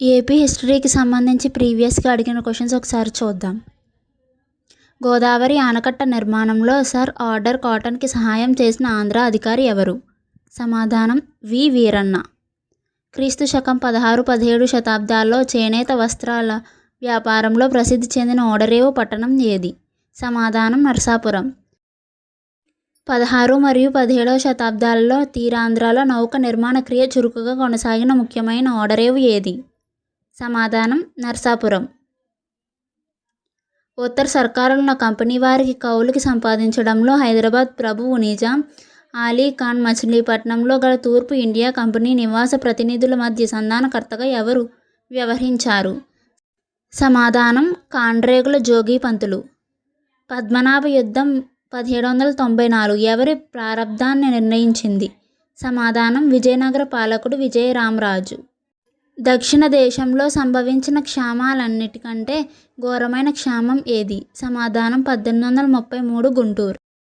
AP హిస్టరీకి సంబంధించి ప్రీవియస్గా అడిగిన క్వశ్చన్స్ ఒకసారి చూద్దాం. గోదావరి ఆనకట్ట నిర్మాణంలో సర్ ఆర్డర్ కాటన్కి సహాయం చేసిన ఆంధ్ర అధికారి ఎవరు? సమాధానం వి వీరన్న. క్రీస్తు శకం 16-17 శతాబ్దాల్లో చేనేత వస్త్రాల వ్యాపారంలో ప్రసిద్ధి చెందిన ఓడరేవు పట్టణం ఏది? సమాధానం నరసాపురం. 16 మరియు 17వ శతాబ్దాలలో తీరాంధ్రలో నౌక నిర్మాణ క్రియ చురుకుగా కొనసాగిన ముఖ్యమైన ఓడరేవు ఏది? సమాధానం నరసాపురం. ఉత్తర సర్కారులను కంపెనీ వారికి కౌలుకి సంపాదించడంలో హైదరాబాద్ ప్రభువు నిజాం అలీ ఖాన్ మచిలీపట్నంలో గల తూర్పు ఇండియా కంపెనీ నివాస ప్రతినిధుల మధ్య సంధానకర్తగా ఎవరు వ్యవహరించారు? సమాధానం కాండ్రేగుల జోగీపంతులు. పద్మనాభ యుద్ధం 1794 ఎవరి ప్రారంధాన్ని నిర్ణయించింది? సమాధానం విజయనగర పాలకుడు విజయరామరాజు. దక్షిణ దేశంలో సంభవించిన క్షామాలన్నిటికంటే ఘోరమైన క్షామం ఏది? సమాధానం 1833 గుంటూరు.